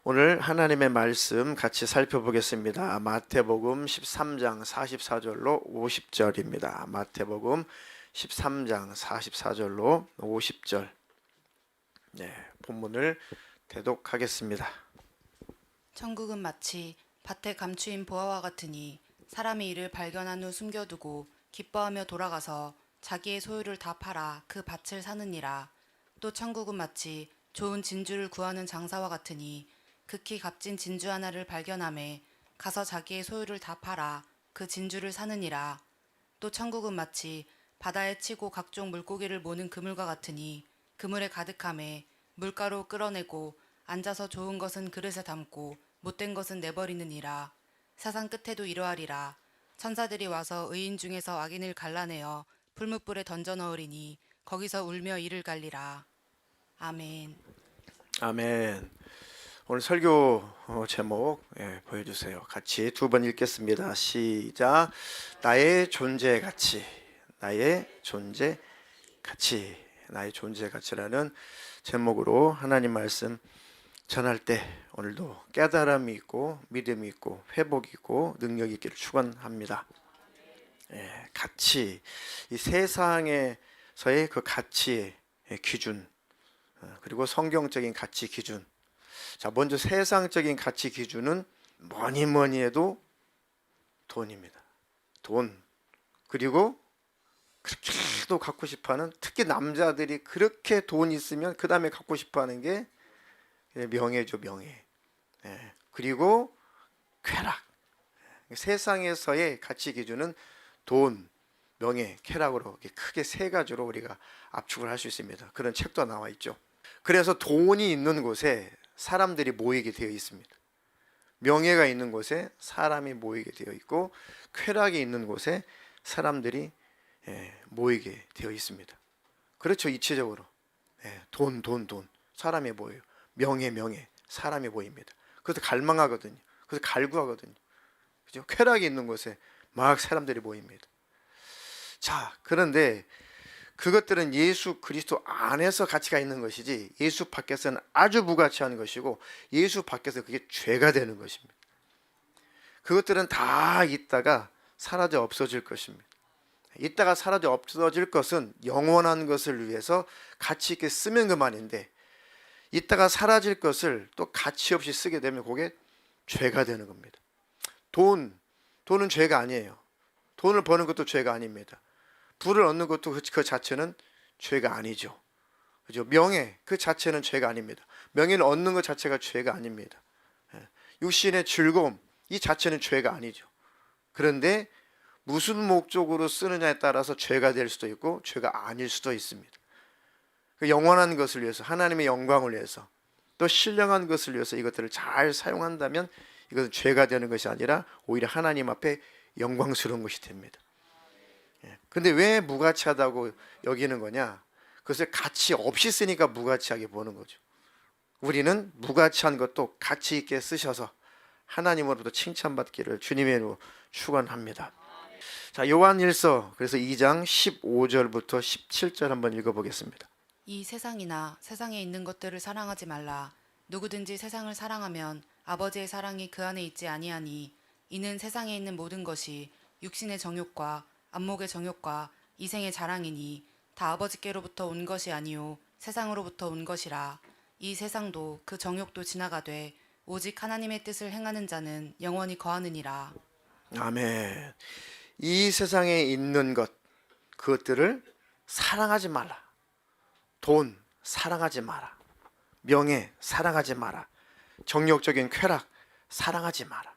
오늘 하나님의 말씀 같이 살펴보겠습니다. 마태복음 13장 44절로 50절입니다. 마태복음 13장 44절로 50절. 본문을 대독하겠습니다. 천국은 마치 밭에 감추인 보화와 같으니 사람이 이를 발견한 후 숨겨두고 기뻐하며 돌아가서 자기의 소유를 다 팔아 그 밭을 사느니라. 또 천국은 마치 좋은 진주를 구하는 장사와 같으니 극히 값진 진주 하나를 발견하매 가서 자기의 소유를 다 팔아 그 진주를 사느니라. 또 천국은 마치 바다에 치고 각종 물고기를 모는 그물과 같으니 그물에 가득하매 물가로 끌어내고 앉아서 좋은 것은 그릇에 담고 못된 것은 내버리느니라. 세상 끝에도 이러하리라. 천사들이 와서 의인 중에서 악인을 갈라내어 풀무불에 던져 넣으리니 거기서 울며 이를 갈리라. 아멘. 아멘. 오늘 설교 제목 보여주세요. 같이 두 번 읽겠습니다. 시작. 나의 존재 가치, 나의 존재 가치, 나의 존재 가치라는 제목으로 하나님 말씀 전할 때 오늘도 깨달음이 있고 믿음이 있고 회복이 있고 능력이 있기를 축원합니다. 가치, 이 세상에서의 그 가치의 기준, 그리고 성경적인 가치 기준. 자, 먼저 세상적인 가치 기준은 뭐니 해도 돈입니다. 돈. 그리고 그렇게도 갖고 싶어하는, 특히 남자들이 그렇게 돈 있으면 그 다음에 갖고 싶어하는 게 명예죠, 명예. 그리고 쾌락. 세상에서의 가치 기준은 돈, 명예, 쾌락으로 크게 세 가지로 우리가 압축을 할 수 있습니다. 그런 책도 나와 있죠. 그래서 돈이 있는 곳에 사람들이 모이게 되어 있습니다. 명예가 있는 곳에 사람이 모이게 되어 있고, 쾌락이 있는 곳에 사람들이 모이게 되어 있습니다. 그렇죠, 이치적으로. 돈, 사람이 모여요. 명예, 사람이 모입니다. 그래서 갈망하거든요. 그래서 갈구하거든요. 그죠? 쾌락이 있는 곳에 막 사람들이 모입니다. 자, 그런데 그것들은 예수 그리스도 안에서 가치가 있는 것이지 예수 밖에서는 아주 무가치한 것이고, 예수 밖에서 그게 죄가 되는 것입니다. 그것들은 다 있다가 사라져 없어질 것입니다. 있다가 사라져 없어질 것은 영원한 것을 위해서 가치 있게 쓰면 그만인데, 있다가 사라질 것을 또 가치 없이 쓰게 되면 그게 죄가 되는 겁니다. 돈은 죄가 아니에요. 돈을 버는 것도 죄가 아닙니다. 부를 얻는 것도 그 자체는 죄가 아니죠. 그죠? 명예 그 자체는 죄가 아닙니다. 명예를 얻는 것 자체가 죄가 아닙니다. 육신의 즐거움 이 자체는 죄가 아니죠. 그런데 무슨 목적으로 쓰느냐에 따라서 죄가 될 수도 있고 죄가 아닐 수도 있습니다. 그 영원한 것을 위해서, 하나님의 영광을 위해서, 또 신령한 것을 위해서 이것들을 잘 사용한다면 이것은 죄가 되는 것이 아니라 오히려 하나님 앞에 영광스러운 것이 됩니다. 근데 왜 무가치하다고 여기는 거냐? 그것을 가치 없이 쓰니까 무가치하게 보는 거죠. 우리는 무가치한 것도 가치 있게 쓰셔서 하나님으로부터 칭찬받기를 주님의 이름으로 축원합니다. 자, 요한일서 그래서 2장 15절부터 17절 한번 읽어보겠습니다. 이 세상이나 세상에 있는 것들을 사랑하지 말라. 누구든지 세상을 사랑하면 아버지의 사랑이 그 안에 있지 아니하니, 이는 세상에 있는 모든 것이 육신의 정욕과 안목의 정욕과 이생의 자랑이니 다 아버지께로부터 온 것이 아니요 세상으로부터 온 것이라. 이 세상도 그 정욕도 지나가되 오직 하나님의 뜻을 행하는 자는 영원히 거하느니라. 아멘. 이 세상에 있는 것, 그것들을 사랑하지 말라. 돈 사랑하지 마라. 명예 사랑하지 마라. 정욕적인 쾌락 사랑하지 마라.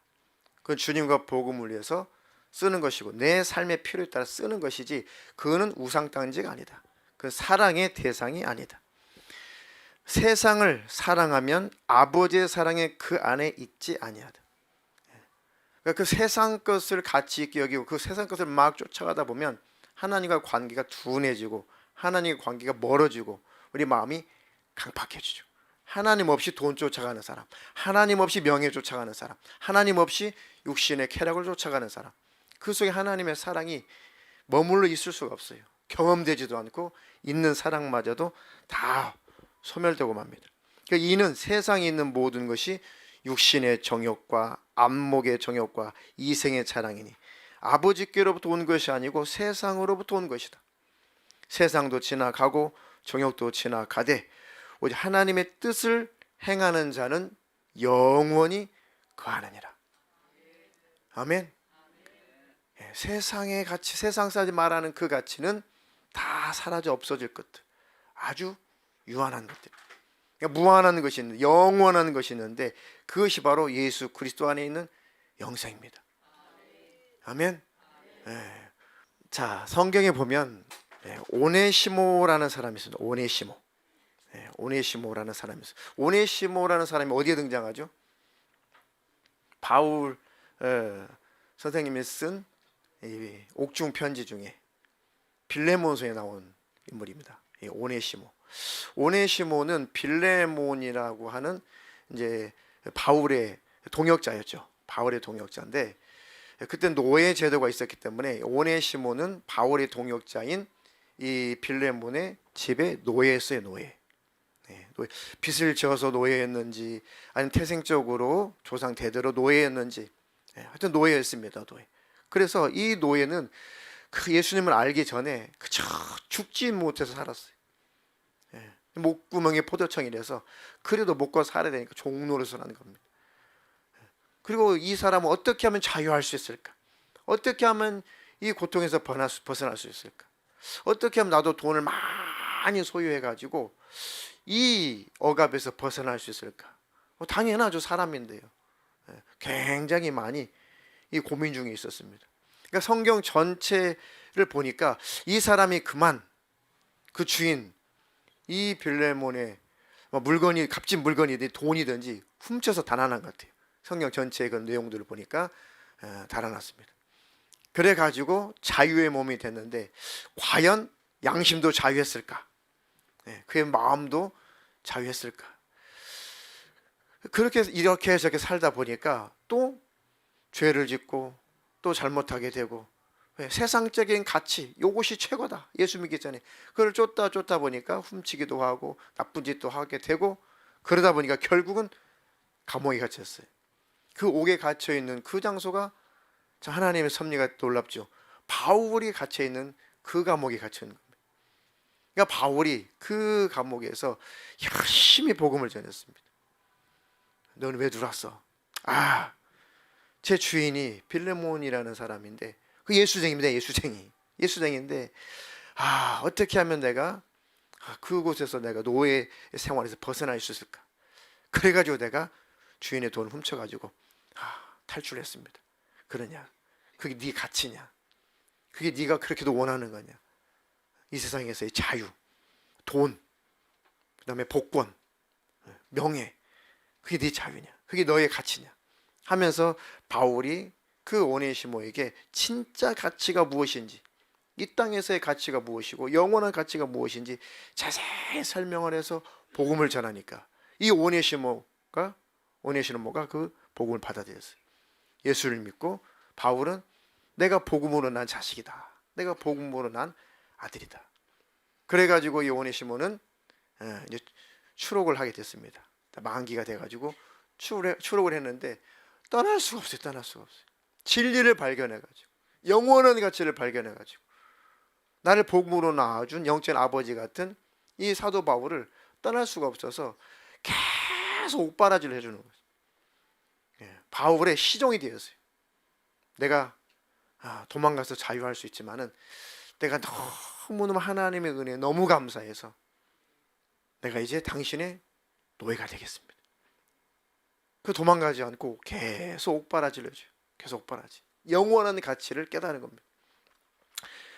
그건 주님과 복음을 위해서 쓰는 것이고 내 삶의 필요에 따라 쓰는 것이지, 그거는 우상단지가 아니다. 그 사랑의 대상이 아니다. 세상을 사랑하면 아버지의 사랑이 그 안에 있지 아니하다. 그러니까 그 세상 것을 가치 있게 여기고 그 세상 것을 막 쫓아가다 보면 하나님과 관계가 둔해지고 하나님과 관계가 멀어지고 우리 마음이 강팍해지죠. 하나님 없이 돈 쫓아가는 사람, 하나님 없이 명예 쫓아가는 사람, 하나님 없이 육신의 쾌락을 쫓아가는 사람, 그 속에 하나님의 사랑이 머물러 있을 수가 없어요. 경험되지도 않고 있는 사랑마저도 다 소멸되고 맙니다. 그러니까 이는 세상에 있는 모든 것이 육신의 정욕과 안목의 정욕과 이생의 자랑이니 아버지께로부터 온 것이 아니고 세상으로부터 온 것이다. 세상도 지나가고 정욕도 지나가되 오직 하나님의 뜻을 행하는 자는 영원히 거하느니라. 아멘. 세상의 가치, 세상 사람들이 말하는 그 가치는 다 사라져 없어질 것들, 아주 유한한 것들, 그러니까 무한한 것이 있는데, 영원한 것이 있는데 그것이 바로 예수 그리스도 안에 있는 영생입니다. 아멘. 네. 자, 성경에 보면 오네시모라는 사람이 있습니다. 오네시모. 오네시모라는 사람이 있어요. 오네시모라는 사람이 어디에 등장하죠? 바울 선생님이 쓴 옥중 편지 중에 빌레몬서에 나온 인물입니다. 오네시모. 오네시모는 빌레몬이라고 하는 이제 바울의 동역자였죠. 바울의 동역자인데 그때 노예 제도가 있었기 때문에 오네시모는 바울의 동역자인 이 빌레몬의 집에 노예였어요. 노예. 빚을 지어서 노예였는지 아니면 태생적으로 조상 대대로 노예였는지 하여튼 노예였습니다. 노예. 그래서 이 노예는 그 예수님을 알기 전에 그저 죽지 못해서 살았어요. 목구멍에 포도청이라서 그래도 먹고 살아야 되니까 종노릇을 하는 겁니다. 그리고 이 사람은 어떻게 하면 자유할 수 있을까? 어떻게 하면 이 고통에서 벗어날 수 있을까? 어떻게 하면 나도 돈을 많이 소유해가지고 이 억압에서 벗어날 수 있을까? 당연하죠. 사람인데요. 굉장히 많이 이 고민 중에 있었습니다. 그러니까 성경 전체를 보니까 이 사람이 그만 그 주인 이 빌레몬의 물건이 값진 물건이든 돈이든지 훔쳐서 달아난 것 같아요. 성경 전체의 그 내용들을 보니까 달아났습니다. 그래가지고 자유의 몸이 됐는데 과연 양심도 자유했을까? 그의 마음도 자유했을까? 그렇게 이렇게 저렇게 살다 보니까 또 죄를 짓고 또 잘못하게 되고 세상적인 가치 이것이 최고다. 예수 믿기 전에 그걸 쫓다 보니까 훔치기도 하고 나쁜 짓도 하게 되고 그러다 보니까 결국은 감옥에 갇혔어요. 그 옥에 갇혀 있는 그 장소가 하나님의 섭리가 놀랍죠. 바울이 갇혀 있는 그 감옥에 갇혀 있는 겁니다. 그러니까 바울이 그 감옥에서 열심히 복음을 전했습니다. 너는 왜 들어왔어? 제 주인이 빌레몬이라는 사람인데 그 예수쟁이입니다. 예수쟁이인데 어떻게 하면 내가 그곳에서 내가 노예 생활에서 벗어날 수 있을까? 그래가지고 내가 주인의 돈을 훔쳐가지고 탈출했습니다. 그러냐? 그게 네 가치냐? 그게 네가 그렇게도 원하는 거냐? 이 세상에서의 자유, 돈, 그다음에 복권, 명예, 그게 네 자유냐? 그게 너의 가치냐? 하면서 바울이 그 오네시모에게 진짜 가치가 무엇인지, 이 땅에서의 가치가 무엇이고 영원한 가치가 무엇인지 자세히 설명을 해서 복음을 전하니까 이 오네시모가 그 복음을 받아들였어요. 예수를 믿고 바울은 내가 복음으로 난 자식이다. 내가 복음으로 난 아들이다. 그래가지고 이 오네시모는 이제 추록을 하게 됐습니다. 만기가 돼가지고 추록을 했는데 떠날 수가 없어요. 진리를 발견해가지고 영원한 가치를 발견해가지고 나를 복음으로 낳아준 영적인 아버지 같은 이 사도 바울을 떠날 수가 없어서 계속 옥바라지를 해주는 거죠. 바울의 시종이 되었어요. 내가 도망가서 자유할 수 있지만은 내가 너무너무 하나님의 은혜에 너무 감사해서 내가 이제 당신의 노예가 되겠습니다. 그 도망가지 않고 계속 옥바라지를 해줘요. 계속 옥바라지. 영원한 가치를 깨달은 겁니다.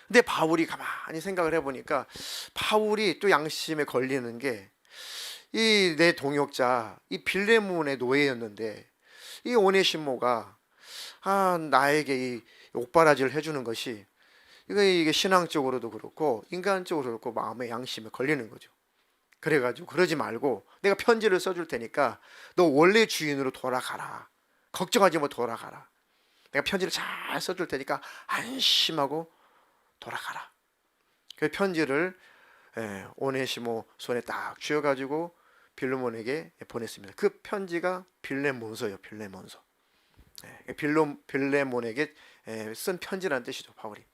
근데 바울이 가만히 생각을 해보니까 바울이 또 양심에 걸리는 게 이 내 동역자 이 빌레몬의 노예였는데 이 오네시모가 나에게 이 옥바라지를 해주는 것이 이게 신앙적으로도 그렇고 인간적으로도 그렇고 마음의 양심에 걸리는 거죠. 그래가지고 그러지 말고 내가 편지를 써줄 테니까 너 원래 주인으로 돌아가라. 걱정하지 마, 돌아가라. 내가 편지를 잘 써줄 테니까 안심하고 돌아가라. 그 편지를 오네시모 손에 딱 쥐어가지고 빌레몬에게 보냈습니다. 그 편지가 빌레몬서예요. 빌레몬서. 빌레몬에게 쓴 편지라는 뜻이죠. 바울이.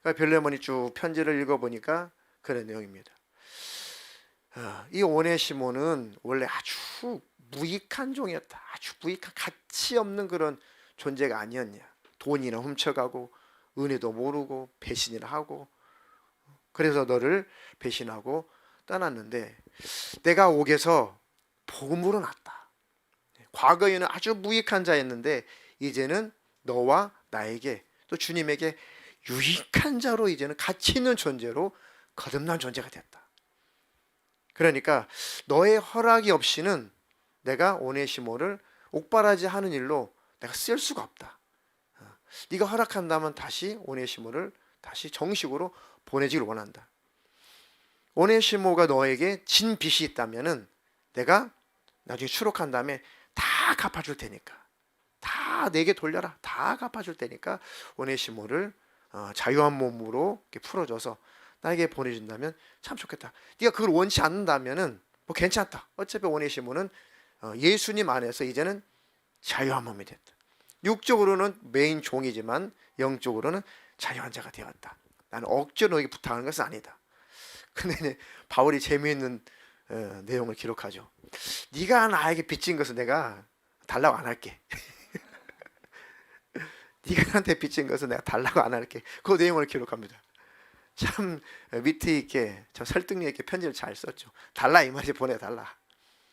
그러니까 빌레몬이 쭉 편지를 읽어보니까 그런 내용입니다. 이 오네시모는 원래 아주 무익한 종이었다. 아주 무익한 가치 없는 그런 존재가 아니었냐. 돈이나 훔쳐가고 은혜도 모르고 배신이나 하고 그래서 너를 배신하고 떠났는데 내가 옥에서 복음으로 났다. 과거에는 아주 무익한 자였는데 이제는 너와 나에게 또 주님에게 유익한 자로 이제는 가치 있는 존재로 거듭난 존재가 됐다. 그러니까 너의 허락이 없이는 내가 오네시모를 옥바라지 하는 일로 내가 쓸 수가 없다. 네가 허락한다면 다시 오네시모를 다시 정식으로 보내지를 원한다. 오네시모가 너에게 진 빚이 있다면은 내가 나중에 추록한 다음에 다 갚아줄 테니까 다 내게 돌려라. 다 갚아줄 테니까 오네시모를 자유한 몸으로 이렇게 풀어줘서 나에게 보내준다면 참 좋겠다. 네가 그걸 원치 않는다면은 뭐 괜찮다. 어차피 오네시모는 예수님 안에서 이제는 자유한 몸이 됐다. 육적으로는 메인 종이지만 영적으로는 자유한 자가 되었다. 나는 억지로 너에게 부탁하는 것은 아니다. 근데 바울이 재미있는 내용을 기록하죠. 네가 나에게 빚진 것은 내가 달라고 안 할게. 네가 나한테 빚진 것은 내가 달라고 안 할게. 그 내용을 기록합니다. 참 위트 있게 참 설득력 있게 편지를 잘 썼죠. 달라 이 말이 보내달라.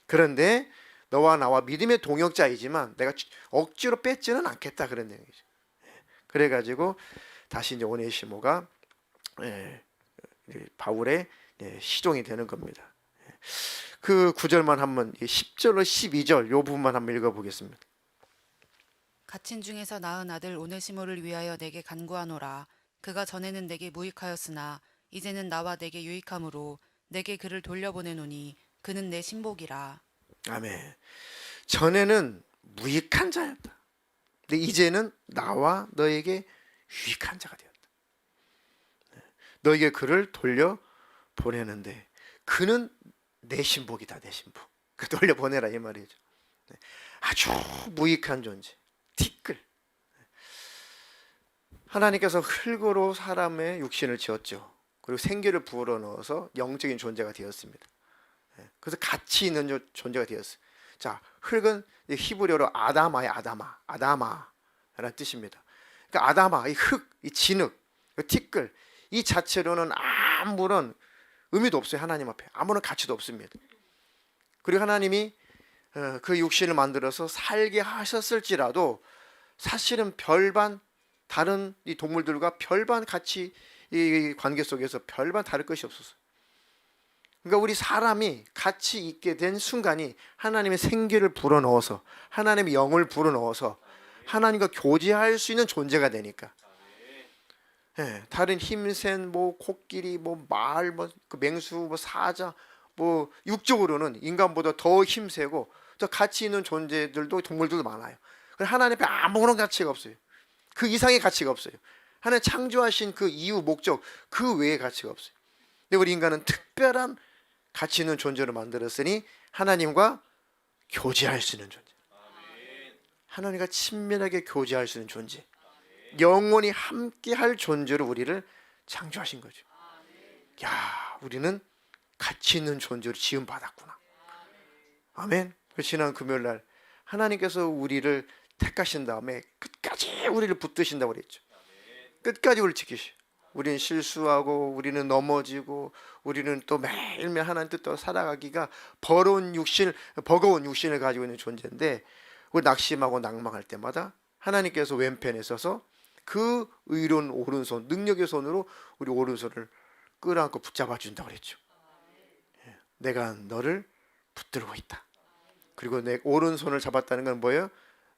그런데 너와 나와 믿음의 동역자이지만 내가 억지로 뺏지는 않겠다 그런 내용이죠. 그래가지고 다시 이제 오네시모가 바울의 시종이 되는 겁니다. 그 구절만 한번 10절로 12절 요 부분만 한번 읽어보겠습니다. 갇힌 중에서 낳은 아들 오네시모를 위하여 내게 간구하노라. 그가 전에는 내게 무익하였으나 이제는 나와 내게 유익함으로 내게 그를 돌려보내노니 그는 내 신복이라. 아멘. 전에는 무익한 자였다. 근데 이제는 나와 너에게 유익한 자가 되었다. 너에게 그를 돌려 보내는데 그는 내 신복이다. 내 신복. 그 돌려 보내라 이 말이죠. 아주 무익한 존재. 티끌. 하나님께서 흙으로 사람의 육신을 지었죠. 그리고 생기를 불어넣어서 영적인 존재가 되었습니다. 그래서 가치 있는 존재가 되었어요. 자, 흙은 히브리어로 아다마의 아다마라는 뜻입니다. 그러니까 아다마, 이 흙, 이 진흙, 이 티끌, 이 자체로는 아무런 의미도 없어요. 하나님 앞에 아무런 가치도 없습니다. 그리고 하나님이 그 육신을 만들어서 살게 하셨을지라도 사실은 별반 다른 이 동물들과 별반 같이 이 관계 속에서 별반 다를 것이 없었어요. 그러니까 우리 사람이 같이 있게 된 순간이 하나님의 생기를 불어넣어서 하나님의 영을 불어넣어서 하나님과 교제할 수 있는 존재가 되니까. 다른 힘센 뭐 코끼리 뭐 말 뭐 그 맹수 뭐 사자 뭐 육적으로는 인간보다 더 힘세고 더 가치 있는 존재들도 동물들도 많아요. 하나님 앞에 아무런 가치가 없어요. 그 이상의 가치가 없어요. 하나님 창조하신 그 이유 목적 그 외의 가치가 없어요. 근데 우리 인간은 특별한 가치 있는 존재로 만들었으니 하나님과 교제할 수 있는 존재. 하나님과 친밀하게 교제할 수 있는 존재. 영원히 함께할 존재로 우리를 창조하신 거죠. 야, 우리는 가치 있는 존재로 지음 받았구나. 아멘. 지난 금요일 날 하나님께서 우리를 택하신 다음에 끝까지 우리를 붙드신다고 그랬죠. 끝까지 우리를 지키셔. 우리는 실수하고 우리는 넘어지고 우리는 또 매일매일 하나님 뜻대로 살아가기가 버거운 육신을 가지고 있는 존재인데 우리 낙심하고 낭망할 때마다 하나님께서 왼편에 서서 그 의로운 오른손 능력의 손으로 우리 오른손을 끌어안고 붙잡아 준다고 그랬죠. 내가 너를 붙들고 있다. 그리고 내 오른손을 잡았다는 건 뭐예요?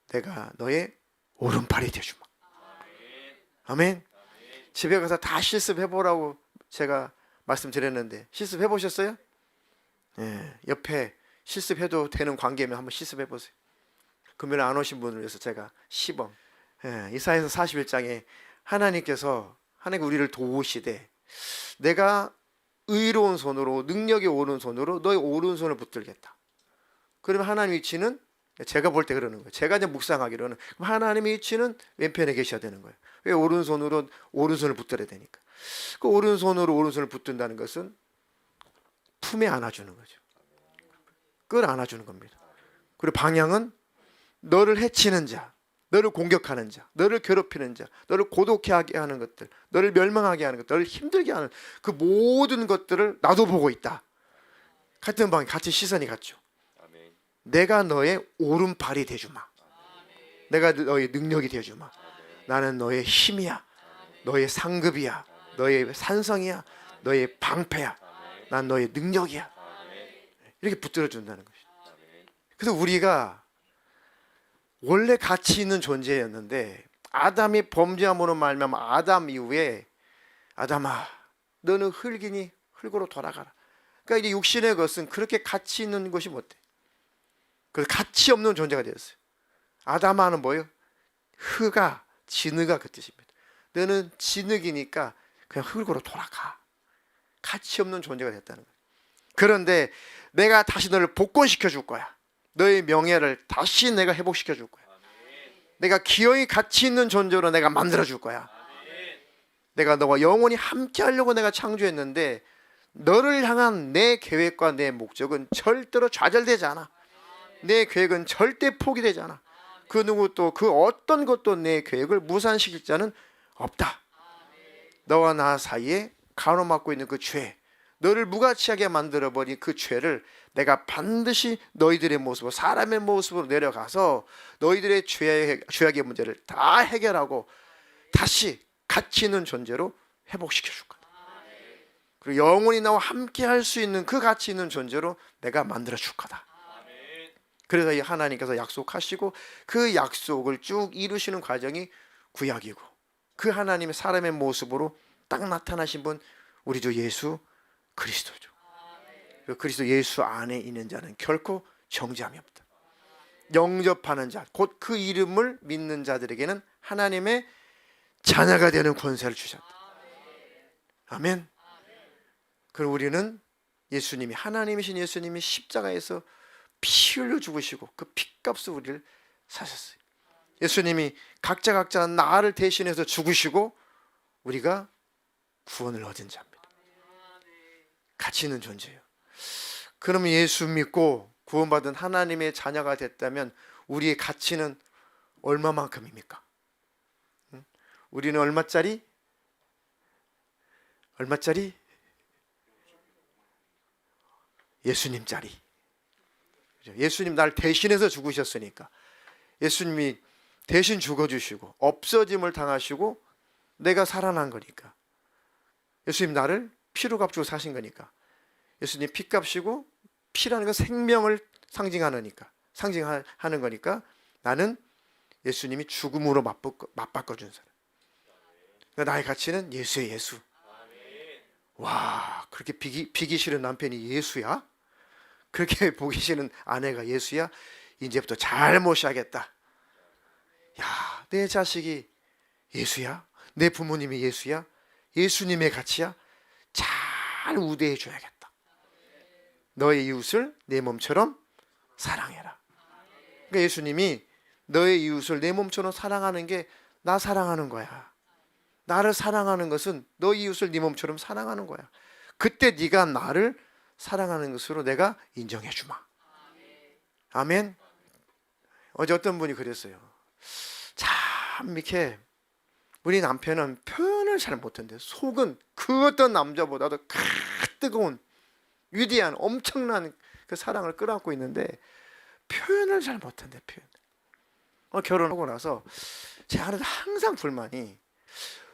내가 너의 오른팔이 되주마. 아멘. 집에 가서 다 실습해보라고 제가 말씀드렸는데 실습해보셨어요? 옆에 실습해도 되는 관계면 한번 실습해보세요. 금요일 안 오신 분을 위해서 제가 시범 이사야서 41장에 하나님께서 하나님 우리를 도우시되 내가 의로운 손으로 능력이 오른손으로 너의 오른손을 붙들겠다. 그러면 하나님 위치는 제가 볼 때 그러는 거예요. 제가 이제 묵상하기로는 그럼 하나님의 위치는 왼편에 계셔야 되는 거예요. 왜 오른손으로 오른손을 붙들어야 되니까. 그 오른손으로 오른손을 붙든다는 것은 품에 안아주는 거죠. 끌 안아주는 겁니다. 그리고 방향은 너를 해치는 자, 너를 공격하는 자, 너를 괴롭히는 자, 너를 고독하게 하는 것들, 너를 멸망하게 하는 것들, 너를 힘들게 하는 그 모든 것들을 나도 보고 있다. 같은 방향, 같이 시선이 같죠. 내가 너의 오른팔이 되주마. 내가 너의 능력이 되주마. 나는 너의 힘이야. 너의 상급이야. 너의 산성이야. 너의 방패야. 난 너의 능력이야. 이렇게 붙들어 준다는 것이죠. 그래서 우리가 원래 가치 있는 존재였는데 아담이 범죄함으로 말미암아 아담 이후에 아담아 너는 흙이니 흙으로 돌아가라. 그러니까 이제 육신의 것은 그렇게 가치 있는 것이 못돼. 그 가치 없는 존재가 되었어요. 아담아는 뭐예요? 흙아, 진흙아 그 뜻입니다. 너는 진흙이니까 그냥 흙으로 돌아가. 가치 없는 존재가 됐다는 거예요. 그런데 내가 다시 너를 복권시켜 줄 거야. 너의 명예를 다시 내가 회복시켜 줄 거야. 내가 기어이 가치 있는 존재로 내가 만들어 줄 거야. 내가 너와 영원히 함께 하려고 내가 창조했는데 너를 향한 내 계획과 내 목적은 절대로 좌절되지 않아. 내 계획은 절대 포기되지 않아. 그 누구도 그 어떤 것도 내 계획을 무산시킬 자는 없다. 너와 나 사이에 가로막고 있는 그 죄, 너를 무가치하게 만들어버린 그 죄를 내가 반드시 너희들의 모습으로 사람의 모습으로 내려가서 너희들의 죄악의 문제를 다 해결하고 다시 가치 있는 존재로 회복시켜 줄 거다. 그리고 영원히 나와 함께 할 수 있는 그 가치 있는 존재로 내가 만들어 줄 거다. 그래서 이 하나님께서 약속하시고 그 약속을 쭉 이루시는 과정이 구약이고 그 하나님의 사람의 모습으로 딱 나타나신 분 우리 주 예수 그리스도죠. 그리스도 예수 안에 있는 자는 결코 정죄함이 없다. 영접하는 자, 곧 그 이름을 믿는 자들에게는 하나님의 자녀가 되는 권세를 주셨다. 아멘. 그리고 우리는 예수님이 하나님이신 예수님이 십자가에서 피 흘려 죽으시고 그 피값을 우리를 사셨어요. 예수님이 각자 나를 대신해서 죽으시고 우리가 구원을 얻은 자입니다. 가치 있는 존재예요. 그러면 예수 믿고 구원받은 하나님의 자녀가 됐다면 우리의 가치는 얼마만큼입니까? 우리는 얼마짜리? 예수님짜리. 예수님 날 대신해서 죽으셨으니까 예수님이 대신 죽어주시고 없어짐을 당하시고 내가 살아난 거니까 예수님 나를 피로 값주고 사신 거니까 예수님 피값이고 피라는 건 생명을 상징하는 거니까 나는 예수님이 죽음으로 맞바꿔준 사람. 그러니까 나의 가치는 예수의 예수. 와, 그렇게 비기 싫은 남편이 예수야? 그렇게 보기 싫은 아내가 예수야? 이제부터 잘 모셔야겠다. 야, 내 자식이 예수야? 내 부모님이 예수야? 예수님의 가치야? 잘 우대해 줘야겠다. 너의 이웃을 내 몸처럼 사랑해라. 그러니까 예수님이 너의 이웃을 내 몸처럼 사랑하는 게 나 사랑하는 거야. 나를 사랑하는 것은 너의 이웃을 네 몸처럼 사랑하는 거야. 그때 네가 나를 사랑하는 것으로 내가 인정해 주마. 아멘. 어제 어떤 분이 그랬어요. 참 이렇게 우리 남편은 표현을 잘 못한대. 속은 그 어떤 남자보다도 뜨거운 위대한 엄청난 그 사랑을 끌어안고 있는데 표현을 잘 못한대. 표현. 결혼하고 나서 제 아내도 항상 불만이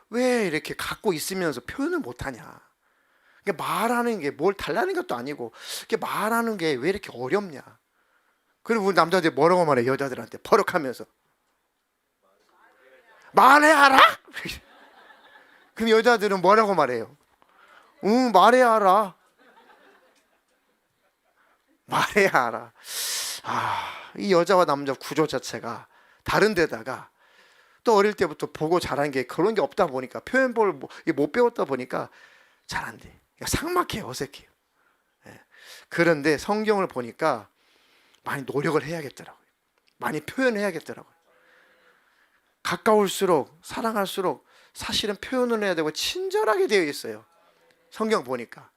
왜 이렇게 갖고 있으면서 표현을 못하냐. 말하는 게 뭘 달라는 것도 아니고 말하는 게 왜 이렇게 어렵냐. 그리고 우리 남자들 뭐라고 말해? 여자들한테 버럭하면서 말해야 알아? 그럼 여자들은 뭐라고 말해요? 말해야 알아. 말해야 알아. 이 여자와 남자 구조 자체가 다른 데다가 또 어릴 때부터 보고 자란 게 그런 게 없다 보니까 표현법을 못 배웠다 보니까 잘 안 돼. 삭막해요, 어색해요. 예. 그런데 성경을 보니까 많이 노력을 해야겠더라고요. 많이 표현해야겠더라고요. 가까울수록 사랑할수록 사실은 표현을 해야 되고 친절하게 되어 있어요. 성경 보니까.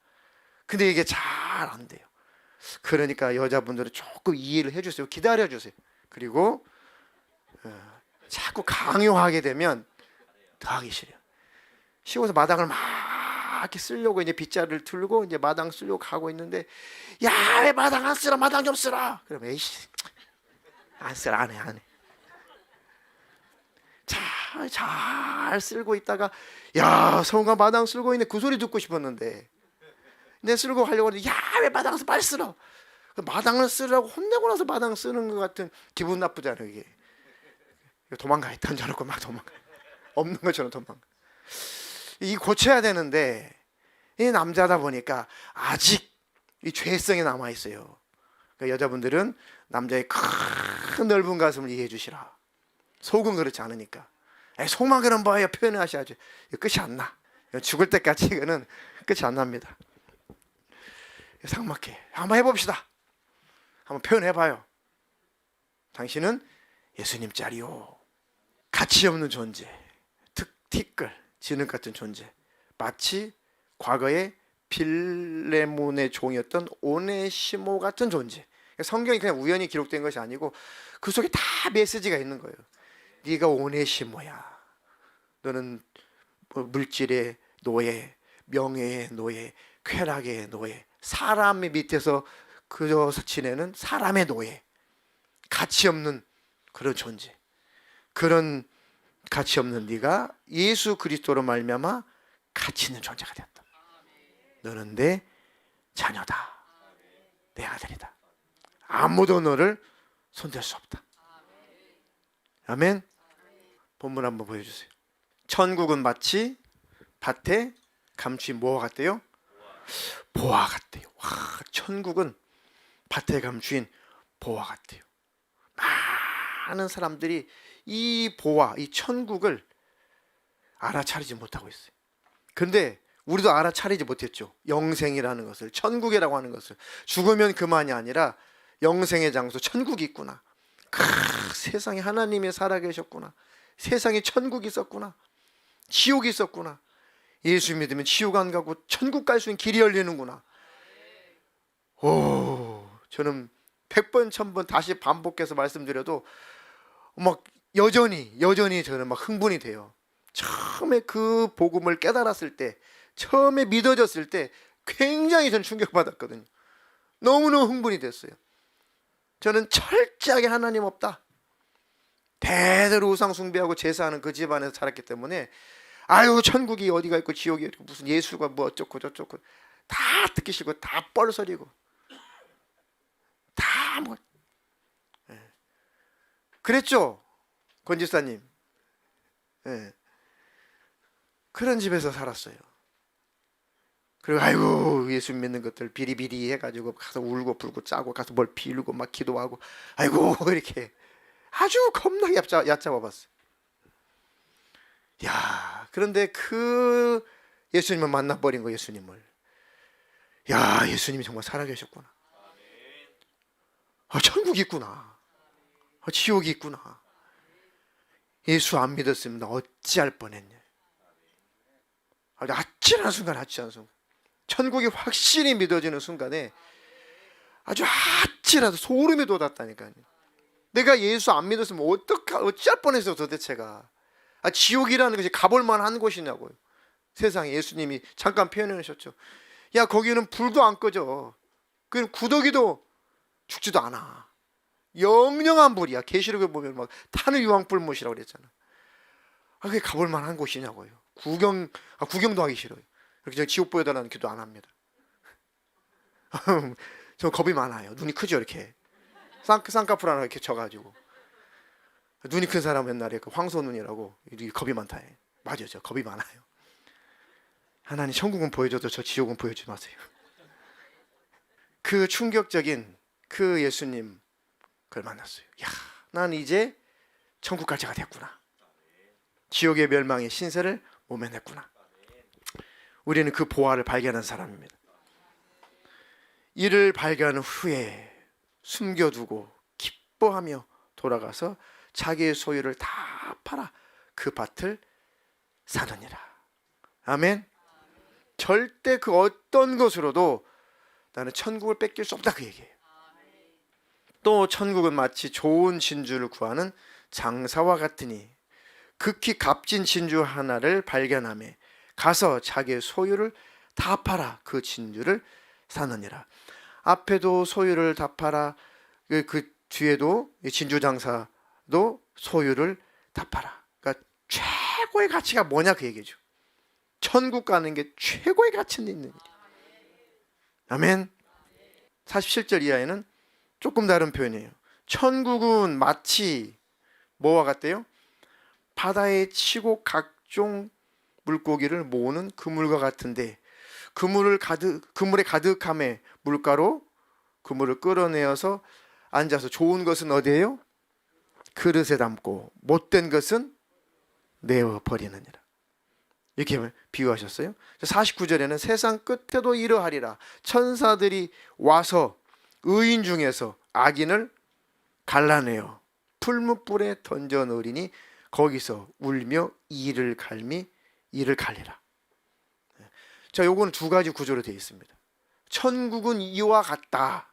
근데 이게 잘 안 돼요. 그러니까 여자분들은 조금 이해를 해주세요. 기다려주세요. 그리고 자꾸 강요하게 되면 더 하기 싫어요. 쉬워서 마당을 막 이렇게 쓰려고 이제 빗자루를 들고 이제 마당 쓰려고 가고 있는데, 야, 왜 마당 안 쓰라, 마당 좀 쓰라. 그러면 에이씨, 안 쓰라, 안 해. 잘 쓸고 있다가, 야, 성우가 마당 쓸고 있네. 그 소리 듣고 싶었는데, 내 쓸고 가려고 하는데, 야, 왜 마당 써, 빨리 쓰라. 마당을 쓰라고 혼내고 나서 마당 쓰는 것 같은 기분 나쁘잖아요. 이게 도망가요. 던져놓고 막 도망가. 없는 것처럼 도망가. 이 고쳐야 되는데 이 남자다 보니까 아직 이 죄성이 남아 있어요. 그러니까 여자분들은 남자의 큰 넓은 가슴을 이해해 주시라. 속은 그렇지 않으니까. 속만 그런 거예요. 표현하셔야죠. 끝이 안 나. 죽을 때까지 이거는 끝이 안 납니다. 삭막해. 한번 해봅시다. 한번 표현해봐요. 당신은 예수님 짤이요. 가치 없는 존재, 티끌, 진흙 같은 존재. 마치 과거에 빌레몬의 종이었던 오네시모 같은 존재. 성경이 그냥 우연히 기록된 것이 아니고 그 속에 다 메시지가 있는 거예요. 네가 오네시모야. 너는 물질의 노예, 명예의 노예, 쾌락의 노예, 사람의 밑에서 그저 지내는 사람의 노예, 가치 없는 그런 존재. 그런 가치 없는 네가 예수 그리스도로 말미암아 가치 있는 존재가 되었다. 너는 내 자녀다. 내 아들이다. 아무도 너를 손댈 수 없다. 아멘. 본문 한번 보여주세요. 천국은 마치 밭에 감추인 뭐와 같대요? 보화 같대요. 와, 천국은 밭에 감추인 보화 같대요. 많은 사람들이 이 보화, 이 천국을 알아차리지 못하고 있어요. 그런데 우리도 알아차리지 못했죠. 영생이라는 것을, 천국이라고 하는 것을. 죽으면 그만이 아니라 영생의 장소, 천국이 있구나. 세상에 하나님이 살아계셨구나. 세상에 천국이 있었구나. 지옥이 있었구나. 예수 믿으면 지옥 안 가고 천국 갈 수 있는 길이 열리는구나. 오, 저는 100번 1000번 다시 반복해서 말씀드려도 막 여전히 저는 막 흥분이 돼요. 처음에 그 복음을 깨달았을 때, 처음에 믿어졌을 때 굉장히 저는 충격받았거든요. 너무너무 흥분이 됐어요. 저는 철저하게 하나님 없다, 대대로 우상 숭배하고 제사하는 그 집안에서 자랐기 때문에 아유 천국이 어디가 있고 지옥이 있고 무슨 예수가 뭐 어쩌고 저쩌고 다 듣기 싫고 다 뻘소리고 다 뭐 그랬죠, 권지사님. 그런 집에서 살았어요. 그리고 아이고 예수 믿는 것들 비리비리 해가지고 가서 울고 불고 짜고 가서 뭘 빌고 막 기도하고 아이고 이렇게 아주 겁나게 얕잡아봤어요. 야, 그런데 그 예수님을 만나버린 거, 예수님을. 야, 예수님이 정말 살아계셨구나. 천국이 있구나. 지옥이 있구나. 예수 안 믿었으면 나 어찌할 뻔했냐. 아찔한 순간. 천국이 확실히 믿어지는 순간에 아주 아찔하다, 소름이 돋았다니까요. 내가 예수 안 믿었으면 어찌할 뻔했어 도대체가. 지옥이라는 것이 가볼 만한 곳이냐고요. 세상에 예수님이 잠깐 표현해 주셨죠. 야, 거기는 불도 안 꺼져. 그 구더기도 죽지도 않아. 영영한 불이야. 계시록에 보면 막 타는 유황불못이라고 그랬잖아. 그게 가볼 만한 곳이냐고요. 구경도 하기 싫어요. 그렇게 제가 지옥 보여달라는 기도 안 합니다. 저 겁이 많아요. 눈이 크죠, 이렇게. 쌍꺼풀 하나 이렇게 쳐가지고. 눈이 큰 사람 옛날에 그 황소눈이라고 이렇게 겁이 많다 해. 맞아요, 저 겁이 많아요. 하나님 천국은 보여줘도 저 지옥은 보여주지 마세요. 그 충격적인 그 예수님 그걸 만났어요. 야, 난 이제 천국 갈 자가 됐구나. 지옥의 멸망의 신세를 모면했구나. 우리는 그 보화를 발견한 사람입니다. 이를 발견한 후에 숨겨두고 기뻐하며 돌아가서 자기의 소유를 다 팔아 그 밭을 사느니라. 아멘. 절대 그 어떤 것으로도 나는 천국을 뺏길 수 없다, 그 얘기예요. 또 천국은 마치 좋은 진주를 구하는 장사와 같으니 극히 값진 진주 하나를 발견하며 가서 자기의 소유를 다 팔아 그 진주를 사느니라. 앞에도 소유를 다 팔아, 그 뒤에도 진주 장사도 소유를 다 팔아. 그러니까 최고의 가치가 뭐냐, 그 얘기죠. 천국 가는 게 최고의 가치 있는 일이에요. 아멘. 47절 이하에는 조금 다른 표현이에요. 천국은 마치 뭐와 같대요? 바다에 치고 각종 물고기를 모으는 그물과 같은데 그물에 가득함에 물가로 그물을 끌어내어서 앉아서 좋은 것은 어디에요? 그릇에 담고 못된 것은 내어 버리느니라. 이렇게 비유하셨어요. 49절에는 세상 끝에도 이러하리라. 천사들이 와서 의인 중에서 악인을 갈라내어 풀무불에 던져 넣으리니 거기서 울며 이를 갈리라. 자, 요거는 두 가지 구조로 되어 있습니다. 천국은 이와 같다.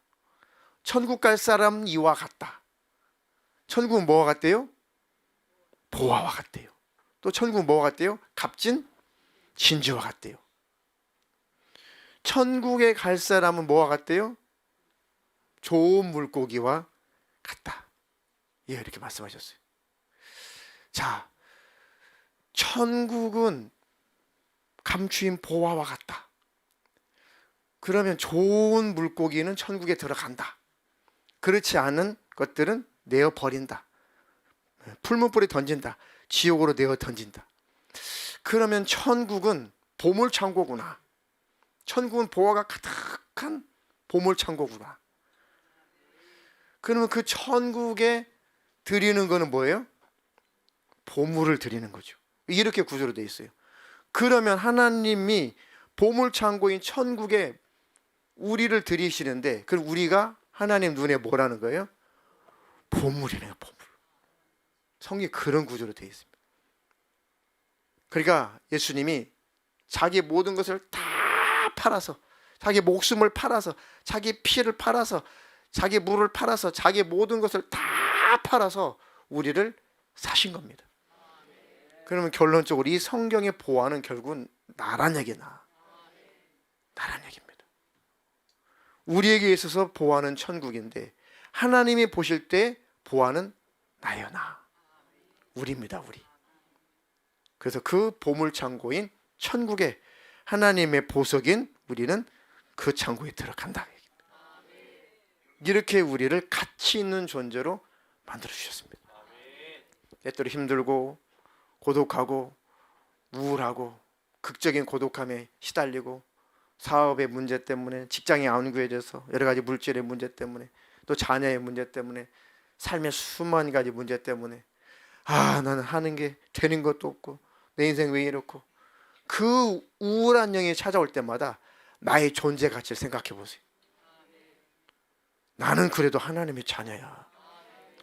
천국 갈 사람 이와 같다. 천국은 뭐와 같대요? 보화와 같대요. 또 천국은 뭐와 같대요? 값진 진주와 같대요. 천국에 갈 사람은 뭐와 같대요? 좋은 물고기와 같다. 예, 이렇게 말씀하셨어요. 자, 천국은 감추인 보화와 같다. 그러면 좋은 물고기는 천국에 들어간다. 그렇지 않은 것들은 내어 버린다. 풀무불에 던진다. 지옥으로 내어 던진다. 그러면 천국은 보물창고구나. 천국은 보화가 가득한 보물창고구나. 그러면 그 천국에 드리는 거는 뭐예요? 보물을 드리는 거죠. 이렇게 구조로 되어 있어요. 그러면 하나님이 보물창고인 천국에 우리를 드리시는데 그럼 우리가 하나님 눈에 뭐라는 거예요? 보물이래요, 보물. 성경이 그런 구조로 되어 있습니다. 그러니까 예수님이 자기 모든 것을 다 팔아서, 자기 목숨을 팔아서, 자기 피를 팔아서, 자기 물을 팔아서, 자기 모든 것을 다 팔아서 우리를 사신 겁니다. 그러면 결론적으로 이 성경의 보화는 결국은 나란 얘기나. 나란 얘기입니다. 우리에게 있어서 보화는 천국인데 하나님이 보실 때 보화는 나요, 나. 우리입니다, 우리. 그래서 그 보물창고인 천국에 하나님의 보석인 우리는 그 창고에 들어간다. 이렇게 우리를 가치 있는 존재로 만들어 주셨습니다. 때때로 힘들고 고독하고 우울하고 극적인 고독함에 시달리고 사업의 문제 때문에 직장이 안 구해져서 여러 가지 물질의 문제 때문에 또 자녀의 문제 때문에 삶의 수만 가지 문제 때문에 나는 하는 게 되는 것도 없고 내 인생 왜 이렇고 그 우울한 영이 찾아올 때마다 나의 존재 가치를 생각해 보세요. 나는 그래도 하나님의 자녀야.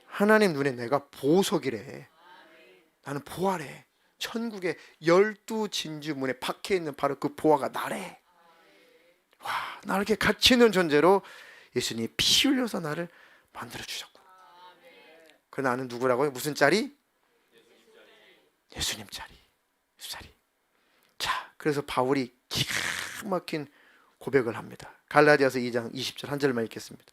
하나님 눈에 내가 보석이래. 나는 보화래. 천국의 12 진주문에 박혀 있는 바로 그 보화가 나래. 와, 나를 이렇게 가치 있는 존재로 예수님이 피 흘려서 나를 만들어 주셨고. 그 나는 누구라고요? 무슨 자리? 예수님 자리. 예수 자리. 자, 그래서 바울이 기가 막힌 고백을 합니다. 갈라디아서 2장 20절 한 절만 읽겠습니다.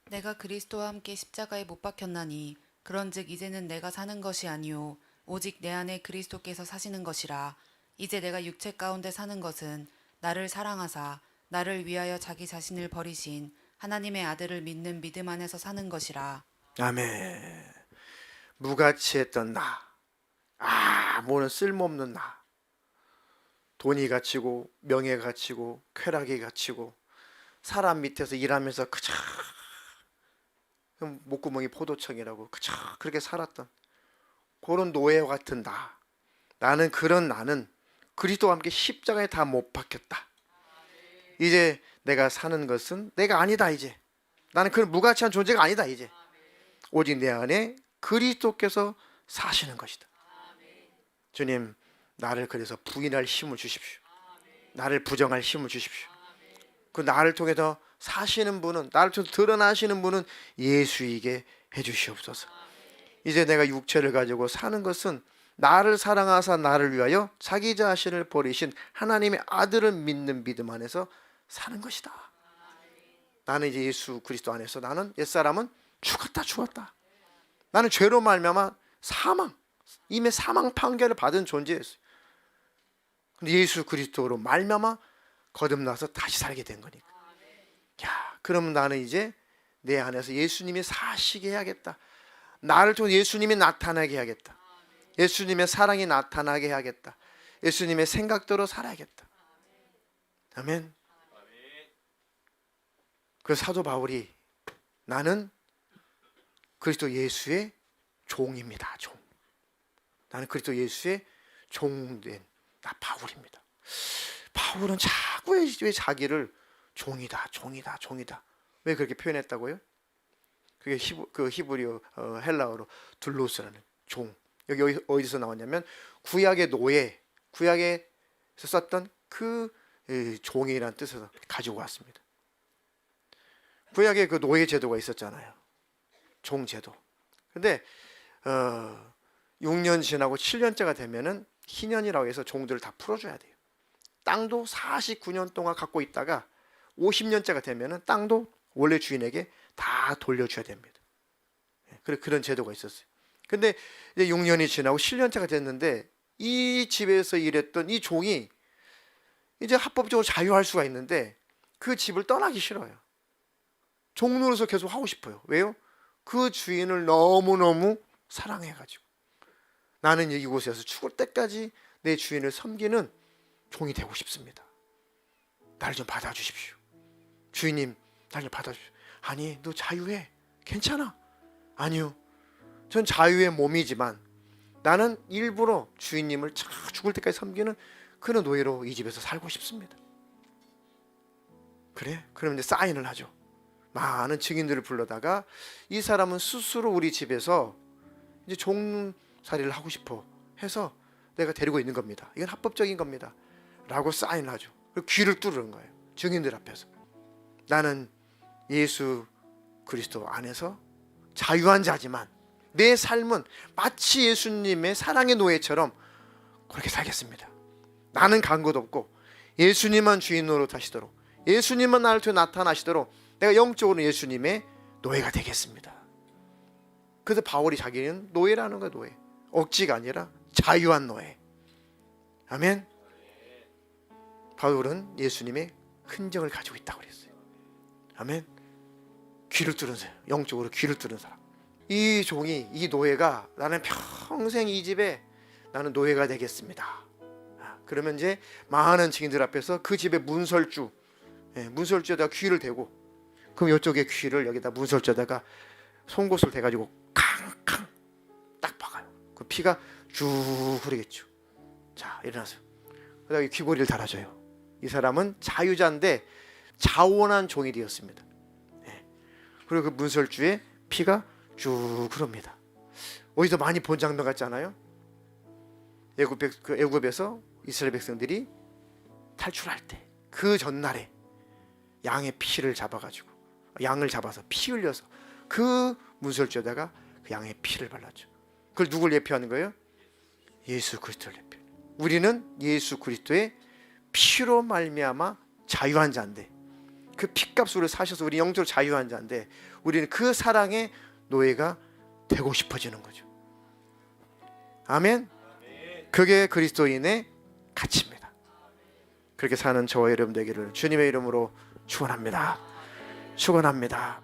내가 그리스도와 함께 십자가에 못 박혔나니 그런즉 이제는 내가 사는 것이 아니요 오직 내 안에 그리스도께서 사시는 것이라. 이제 내가 육체 가운데 사는 것은 나를 사랑하사 나를 위하여 자기 자신을 버리신 하나님의 아들을 믿는 믿음 안에서 사는 것이라. 아멘. 무가치했던 나, 뭐는 쓸모없는 나, 돈이 가치고 명예 가치고 쾌락이 가치고 사람 밑에서 일하면서 그저 목구멍이 포도청이라고 그저 그렇게 살았던 그런 노예와 같은 나는 그리스도와 함께 십자가에 다 못 박혔다. 이제 내가 사는 것은 내가 아니다. 이제 나는 그런 무가치한 존재가 아니다. 이제 오직 내 안에 그리스도께서 사시는 것이다. 주님, 나를 그래서 부인할 힘을 주십시오. 나를 부정할 힘을 주십시오. 그 나를 통해서 사시는 분은, 나를 통해서 드러나시는 분은 예수이게 해주시옵소서. 이제 내가 육체를 가지고 사는 것은 나를 사랑하사 나를 위하여 자기 자신을 버리신 하나님의 아들을 믿는 믿음 안에서 사는 것이다. 나는 이제 예수 그리스도 안에서 나는 옛사람은 죽었다. 나는 죄로 말미암아 이미 사망 판결을 받은 존재였어요. 근데 예수 그리스도로 말미암아 거듭나서 다시 살게 된 거니까. 야, 그러면 나는 이제 내 안에서 예수님이 사시게 해야겠다. 나를 통해 예수님이 나타나게 해야겠다. 예수님의 사랑이 나타나게 해야겠다. 예수님의 생각대로 살아야겠다. 아멘. 그 사도 바울이 나는 그리스도 예수의 종입니다. 종. 나는 그리스도 예수의 종된 나 바울입니다. 바울은 자꾸 왜 자기를 종이다. 왜 그렇게 표현했다고요? 그게 히브리어 헬라어로 둘로스라는 종. 여기 어디서 나왔냐면 구약의 노예, 구약에서 썼던 그 종이라는 뜻에서 가지고 왔습니다. 구약에 그 노예 제도가 있었잖아요. 종 제도. 근데 6년 지나고 7년째가 되면은 희년이라고 해서 종들을 다 풀어줘야 돼요. 땅도 49년 동안 갖고 있다가 50년째가 되면은 땅도 원래 주인에게 다 돌려줘야 됩니다. 그런 제도가 있었어요. 근데 이제 6년이 지나고 7년째가 됐는데 이 집에서 일했던 이 종이 이제 합법적으로 자유할 수가 있는데 그 집을 떠나기 싫어요. 종 노릇을 계속 하고 싶어요. 왜요? 그 주인을 너무너무 사랑해가지고 나는 이곳에서 죽을 때까지 내 주인을 섬기는 종이 되고 싶습니다. 나를 좀 받아주십시오. 주인님, 나를 좀 받아주십시오. 아니, 너 자유해. 괜찮아. 아니요. 전 자유의 몸이지만 나는 일부러 주인님을 죽을 때까지 섬기는 그런 노예로 이 집에서 살고 싶습니다. 그래? 그럼 이제 사인을 하죠. 많은 증인들을 불러다가 이 사람은 스스로 우리 집에서 이제 종살이를 하고 싶어 해서 내가 데리고 있는 겁니다. 이건 합법적인 겁니다. 라고 사인을 하죠. 그리고 귀를 뚫는 거예요. 증인들 앞에서. 나는 예수 그리스도 안에서 자유한 자지만 내 삶은 마치 예수님의 사랑의 노예처럼 그렇게 살겠습니다. 나는 간 것 없고 예수님만 주인 노릇하시도록, 예수님만 나를 통해 나타나시도록 내가 영적으로 예수님의 노예가 되겠습니다. 그래서 바울이 자기는 노예라는 거야. 노예. 억지가 아니라 자유한 노예. 아멘. 바울은 예수님의 흔적을 가지고 있다고 그랬어요. 아멘. 귀를 뚫은 사람, 영적으로 귀를 뚫은 사람. 이 종이, 이 노예가 나는 평생 이 집에 나는 노예가 되겠습니다. 그러면 이제 많은 증인들 앞에서 그 집의 문설주에다가 귀를 대고, 그럼 이쪽에 귀를 여기다 문설주에다가 송곳을 대가지고 캉캉 딱 박아요. 그 피가 쭉 흐르겠죠. 자, 일어나세요. 그다음에 귀고리를 달아줘요. 이 사람은 자유자인데 자원한 종이 되었습니다. 그리고 그 문설주에 피가 쭉 흐릅니다. 어디서 많이 본 장면 같지 않아요? 애굽에서 이스라엘 백성들이 탈출할 때 그 전날에 양의 피를 잡아가지고 양을 잡아서 피 흘려서 그 문설주에다가 그 양의 피를 발랐죠. 그걸 누굴 예표하는 거예요? 예수 그리스도를 예표. 우리는 예수 그리스도의 피로 말미암아 자유한 자인데, 그 피값으로 사셔서 우리 영적으로 자유한 자인데 우리는 그 사랑의 노예가 되고 싶어지는 거죠. 아멘. 그게 그리스도인의 가치입니다. 그렇게 사는 저와 여러분 되기를 주님의 이름으로 축원합니다. 축원합니다.